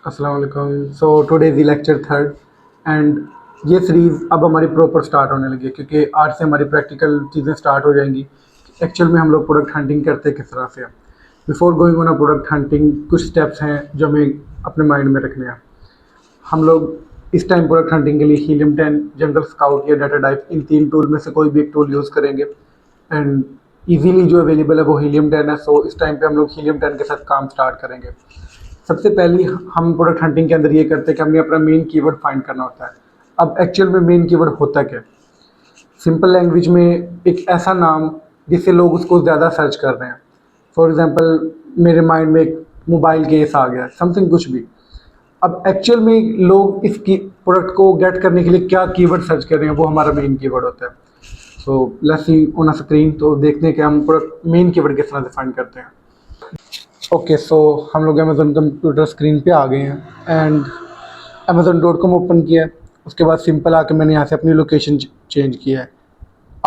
अस्सलाम वालेकुम। So today the lecture third and ये सीरीज़ अब हमारी प्रॉपर स्टार्ट होने लगी है क्योंकि आज से हमारी प्रैक्टिकल चीज़ें स्टार्ट हो जाएंगी। एक्चुअल में हम लोग प्रोडक्ट हंटिंग करते हैं किस तरह से। Before going on a product hunting कुछ स्टेप्स हैं जो हमें अपने माइंड में रखने हैं। हम लोग इस टाइम प्रोडक्ट हंटिंग के लिए हीलियम 10, जंगल स्काउट या डाटा डाइव, इन तीन टूल में से कोई भी एक टूल यूज़ करेंगे एंड इजीली जो अवेलेबल है वो हीलियम 10 है। सो इस टाइम पे हम लोग हीलियम 10 के साथ काम स्टार्ट करेंगे। सबसे पहले हम प्रोडक्ट हंटिंग के अंदर ये करते हैं कि हमें अपना मेन कीवर्ड फाइंड करना होता है। अब एक्चुअल में मेन कीवर्ड होता क्या है? सिंपल लैंग्वेज में एक ऐसा नाम जिससे लोग उसको ज़्यादा सर्च कर रहे हैं। फॉर एग्जांपल मेरे माइंड में एक मोबाइल केस आ गया, समथिंग कुछ भी। अब एक्चुअल में लोग इस की प्रोडक्ट को गेट करने के लिए क्या कीवर्ड सर्च कर रहे हैं, वो हमारा मेन कीवर्ड होता है। So let's see on a screen. तो देखते हैं कि हम प्रोडक्ट मेन कीवर्ड किस तरह से फाइंड करते हैं। ओके, सो हम लोग अमेज़न कंप्यूटर स्क्रीन पे आ गए हैं एंड amazon.com ओपन किया है। उसके बाद सिंपल आके मैंने यहाँ से अपनी लोकेशन चेंज किया है।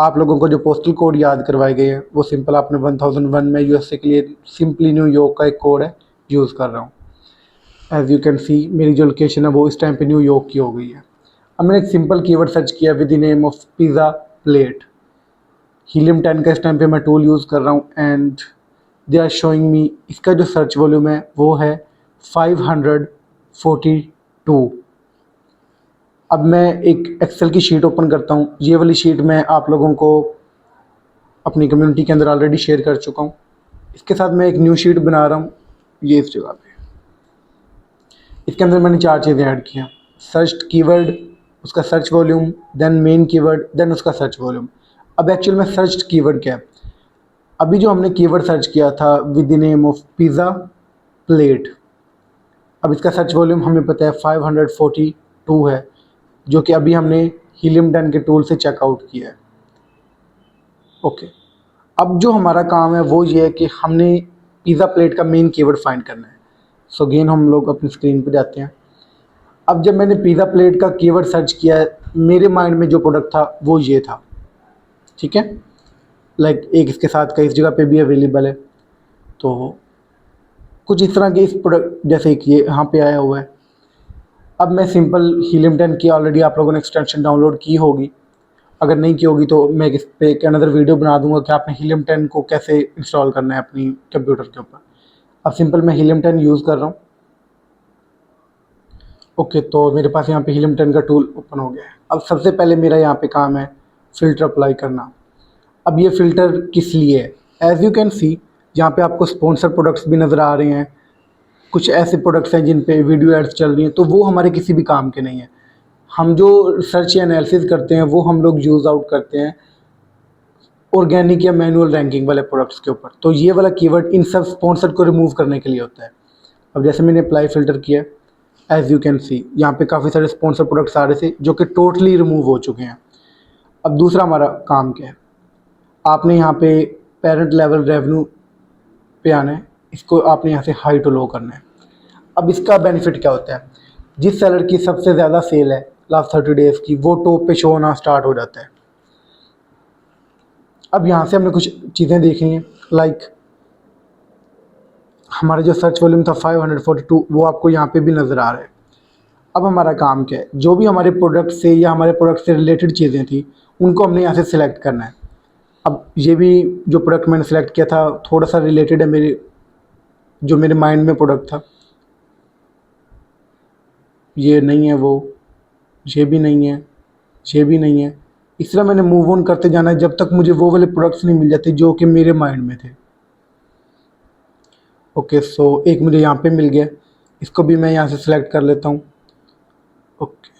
आप लोगों को जो पोस्टल कोड याद करवाए गए हैं वो सिंपल आपने 1001 में यूएसए के लिए सिंपली न्यूयॉर्क का एक कोड है, यूज़ कर रहा हूँ। एज़ यू कैन सी मेरी जो लोकेशन है वो इस टाइम पे न्यूयॉर्क की हो गई है। अब मैंने एक सिंपल कीवर्ड सर्च किया with the name of pizza plate. Helium 10 का इस टाइम पे मैं टूल यूज़ कर रहा हूँ and they are showing me इसका जो सर्च वॉल्यूम है वो है 542। अब मैं एक एक्सेल की शीट ओपन करता हूँ। ये वाली शीट मैं आप लोगों को अपनी कम्युनिटी के अंदर ऑलरेडी शेयर कर चुका हूँ। इसके साथ मैं एक न्यू शीट बना रहा हूँ, ये इस जगह पे। इसके अंदर मैंने चार चीज़ें ऐड की हैं: सर्च कीवर्ड, उसका search volume, then main keyword, then उसका सर्च वॉल्यूम। अब एक्चुअल में सर्च कीवर्ड क्या है? अभी जो हमने कीवर्ड सर्च किया था with the name of pizza plate, अब इसका सर्च वॉल्यूम हमें पता है 542 है, जो कि अभी हमने हीलियम 10 के टूल से चेकआउट किया है। ओके, अब जो हमारा काम है वो ये है कि हमने पिज़्ज़ा प्लेट का मेन कीवर्ड फाइंड करना है। सो अगेन हम लोग अपनी स्क्रीन पे जाते हैं। अब जब मैंने पिज़्ज़ा प्लेट का कीवर्ड सर्च किया है, मेरे माइंड में जो प्रोडक्ट था वो ये था, ठीक है। लाइक एक इसके साथ का इस जगह पे भी अवेलेबल है। तो कुछ इस तरह के इस प्रोडक्ट जैसे कि ये यहाँ पे आया हुआ है। अब मैं सिंपल हीलियम 10 की ऑलरेडी आप लोगों ने एक्सटेंशन डाउनलोड की होगी, अगर नहीं की होगी तो मैं इस पे एक अनदर वीडियो बना दूंगा कि आपने हीलियम 10 को कैसे इंस्टॉल करना है अपनी कंप्यूटर के ऊपर। अब सिंपल मैं हीलियम 10 यूज़ कर रहा हूँ। ओके, तो मेरे पास यहाँ पे हीलियम 10 का टूल ओपन हो गया है। अब सबसे पहले मेरा यहाँ पे काम है फ़िल्टर अप्लाई करना। अब ये फ़िल्टर किस लिए है? एज़ यू कैन सी यहाँ पे आपको स्पॉन्सर प्रोडक्ट्स भी नज़र आ रहे हैं। कुछ ऐसे प्रोडक्ट्स हैं जिन पे वीडियो एड्स चल रही हैं, तो वो हमारे किसी भी काम के नहीं हैं। हम जो सर्च या एनालिसिस करते हैं वो हम लोग यूज़ आउट करते हैं ऑर्गेनिक या मैनुअल रैंकिंग वाले प्रोडक्ट्स के ऊपर। तो ये वाला कीवर्ड इन सब स्पॉन्सर को रिमूव करने के लिए होता है। अब जैसे मैंने अप्लाई फ़िल्टर किया, एज़ यू कैन सी यहाँ पे काफ़ी सारे स्पॉन्सर प्रोडक्ट्स आ रहे थे जो कि टोटली रिमूव हो चुके हैं। अब दूसरा हमारा काम क्या है? आपने यहाँ पे पेरेंट लेवल रेवेन्यू पे आना है, इसको आपने यहाँ से हाई टू लो करना है। अब इसका बेनिफिट क्या होता है? जिस सेलर की सबसे ज़्यादा सेल है लास्ट 30 डेज़ की, वो टॉप पे शो होना स्टार्ट हो जाता है। अब यहाँ से हमने कुछ चीज़ें देखी हैं, लाइक हमारा जो सर्च वॉल्यूम था 542, वो आपको यहाँ पे भी नज़र आ रहा है। अब हमारा काम क्या है? जो भी हमारे प्रोडक्ट से या हमारे प्रोडक्ट से रिलेटेड चीज़ें थी उनको हमने यहाँ से सिलेक्ट करना है। अब ये भी जो प्रोडक्ट मैंने सेलेक्ट किया था थोड़ा सा रिलेटेड है मेरे माइंड में प्रोडक्ट था। ये नहीं है वो, ये भी नहीं है, ये भी नहीं है। इस तरह मैंने मूव ऑन करते जाना है जब तक मुझे वो वाले प्रोडक्ट्स नहीं मिल जाते जो कि मेरे माइंड में थे। ओके, सो एक मुझे यहाँ पे मिल गया, इसको भी मैं यहाँ से सिलेक्ट कर लेता हूँ। ओके,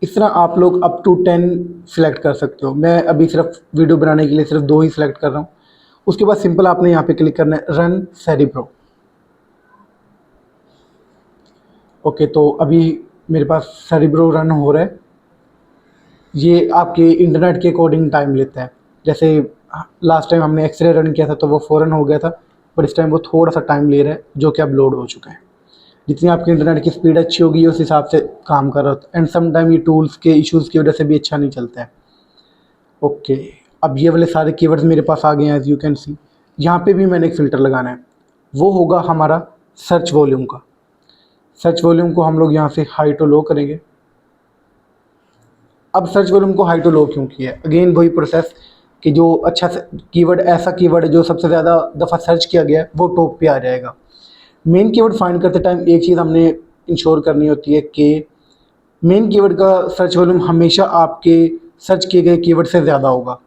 इस तरह आप लोग अप टू 10 सिलेक्ट कर सकते हो। मैं अभी सिर्फ वीडियो बनाने के लिए सिर्फ 2 ही सिलेक्ट कर रहा हूँ। उसके बाद सिंपल आपने यहाँ पे क्लिक करना है रन सेरिब्रो। ओके, तो अभी मेरे पास सेरिब्रो रन हो रहा है। ये आपके इंटरनेट के अकॉर्डिंग टाइम लेता है। जैसे लास्ट टाइम हमने एक्सरे रन किया था तो वो फ़ौरन हो गया था, पर इस टाइम वो थोड़ा सा टाइम ले रहा है, जो कि अब लोड हो चुका है। जितनी आपकी इंटरनेट की स्पीड अच्छी होगी उस हिसाब से काम कर रहा होता है। एंड सम टाइम ये टूल्स के इश्यूज़ की वजह से भी अच्छा नहीं चलता है। ओके, अब ये वाले सारे कीवर्ड्स मेरे पास आ गए हैं, एज़ यू कैन सी। यहाँ पे भी मैंने एक फ़िल्टर लगाना है, वो होगा हमारा सर्च वॉल्यूम का। सर्च वॉल्यूम को हम लोग यहाँ से हाई टू लो करेंगे। अब सर्च वॉल्यूम को हाई टू लो क्यों किया है? अगेन वही प्रोसेस कि जो अच्छा कीवर्ड, ऐसा कीवर्ड है जो सबसे ज़्यादा दफ़ा सर्च किया गया है, वो टॉप पे आ जाएगा। मेन कीवर्ड फाइंड करते टाइम एक चीज़ हमने इंश्योर करनी होती है कि मेन कीवर्ड का सर्च वॉल्यूम हमेशा आपके सर्च किए गए कीवर्ड से ज़्यादा होगा।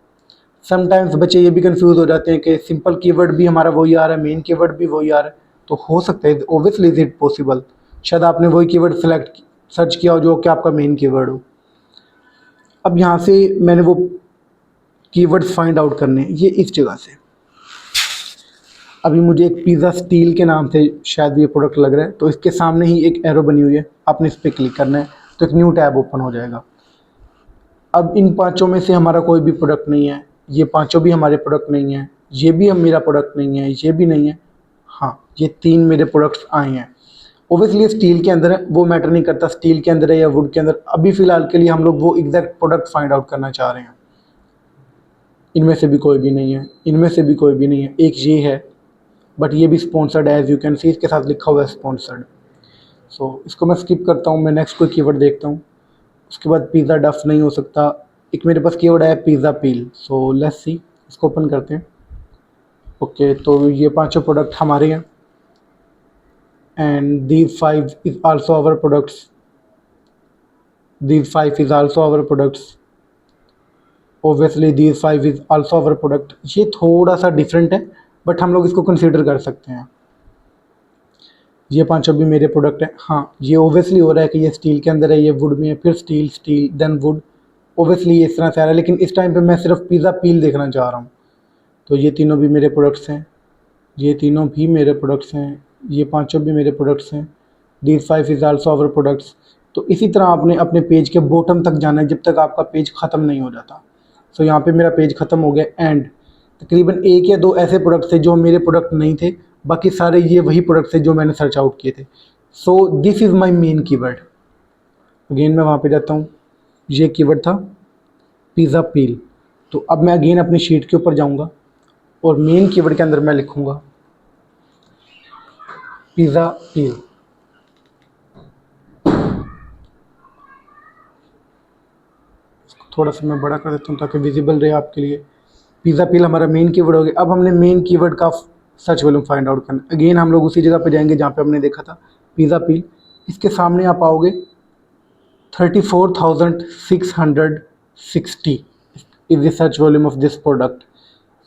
समटाइम्स बच्चे ये भी कंफ्यूज हो जाते हैं कि सिंपल कीवर्ड भी हमारा वही आ रहा है, मेन कीवर्ड भी वही आ रहा है। तो हो सकता है, ओब्वियसली इज इट पॉसिबल, शायद आपने वही कीवर्ड सेलेक्ट सर्च किया हो जो कि आपका मेन कीवर्ड हो। अब यहाँ से मैंने वो कीवर्ड्स फाइंड आउट करने हैं, ये इस जगह से। अभी मुझे एक पिज़्ज़ा स्टील के नाम से शायद ये प्रोडक्ट लग रहा है, तो इसके सामने ही एक एरो बनी हुई है, आपने इस पर क्लिक करना है तो एक न्यू टैब ओपन हो जाएगा। अब इन पांचों में से हमारा कोई भी प्रोडक्ट नहीं है, ये पांचों भी हमारे प्रोडक्ट नहीं है, ये भी हम मेरा प्रोडक्ट नहीं है, ये भी नहीं है। हाँ, ये तीन मेरे प्रोडक्ट्स आए हैं। ओबियसली स्टील के अंदर है, वो मैटर नहीं करता स्टील के अंदर है या वुड के अंदर। अभी फ़िलहाल के लिए हम लोग वो एग्जैक्ट प्रोडक्ट फाइंड आउट करना चाह रहे हैं। इनमें से भी कोई भी नहीं है, इनमें से भी कोई भी नहीं है। एक ये है, बट ये भी स्पॉन्सर्ड है, एज यू कैन सी इसके साथ लिखा हुआ है स्पॉन्सर्ड। सो इसको मैं स्किप करता हूँ, मैं नेक्स्ट कोई कीवर्ड देखता हूँ। उसके बाद पिज़्ज़ा डफ नहीं हो सकता। एक मेरे पास कीवर्ड है pizza peel, so let's see, इसको ओपन करते हैं। ओके, तो ये पांचों प्रोडक्ट हमारे हैं and these 5 is also our products, these 5 is also our products, obviously these 5 is also our product। ये थोड़ा सा डिफरेंट है बट हम लोग इसको कंसीडर कर सकते हैं। ये पांचों भी मेरे प्रोडक्ट हैं। हाँ, ये ओबियसली हो रहा है कि ये स्टील के अंदर है, ये वुड में है, फिर steel steel then wood, obviously ये इस तरह से आ रहा है। लेकिन इस टाइम पे मैं सिर्फ पिज़्ज़ा पील देखना चाह रहा हूँ। तो ये तीनों भी मेरे प्रोडक्ट्स हैं, ये तीनों भी मेरे प्रोडक्ट्स हैं, ये पांचों भी मेरे प्रोडक्ट्स हैं। These 5 is also our products. तो इसी तरह आपने अपने पेज के बॉटम तक जाना है जब तक आपका पेज ख़त्म नहीं हो जाता। सो यहाँ पे मेरा पेज ख़त्म हो गया एंड तकरीबन एक या दो ऐसे प्रोडक्ट्स थे जो मेरे प्रोडक्ट नहीं थे, बाकी सारे ये वही प्रोडक्ट्स थे जो मैंने सर्च आउट किए थे। So this is my main keyword. Again मैं वहाँ पे जाता हूँ, ये कीवर्ड था पिज़्ज़ा पील। तो अब मैं अगेन अपनी शीट के ऊपर जाऊँगा और मेन कीवर्ड के अंदर मैं लिखूँगा पिज़्ज़ा पील। थोड़ा सा मैं बड़ा कर देता हूँ ताकि विजिबल रहे आपके लिए। पिज़्ज़ा पील हमारा मेन कीवर्ड हो गया। अब हमने मेन कीवर्ड का सर्च वॉल्यूम फाइंड आउट करना। अगेन हम लोग उसी जगह पे जाएंगे जहाँ पे हमने देखा था पिज़्ज़ा पील। इसके सामने आप आओगे 34,660 is the search volume of this product.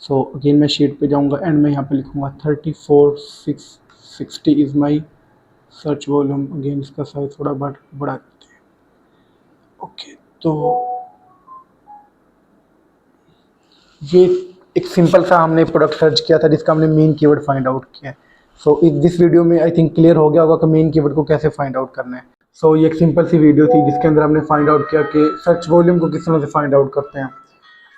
So again मैं शीट पे जाऊँगा एंड मैं यहाँ पे लिखूँगा 34,660 is my search volume. Again इसका साइज थोड़ा बड़ा करते हैं। ओके, तो ये एक सिंपल सा हमने प्रोडक्ट सर्च किया था जिसका हमने मेन कीवर्ड फाइंड आउट किया है। सो इस दिस वीडियो में आई थिंक क्लियर हो गया होगा कि मेन कीवर्ड को कैसे फाइंड आउट करना है। सो ये एक सिंपल सी वीडियो थी जिसके अंदर हमने फाइंड आउट किया कि सर्च वॉल्यूम को किस तरह से फाइंड आउट करते हैं।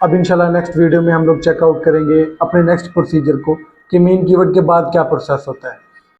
अब इंशाल्लाह नेक्स्ट वीडियो में हम लोग चेकआउट करेंगे अपने नेक्स्ट प्रोसीजर को कि मेन कीवर्ड के बाद क्या प्रोसेस होता है।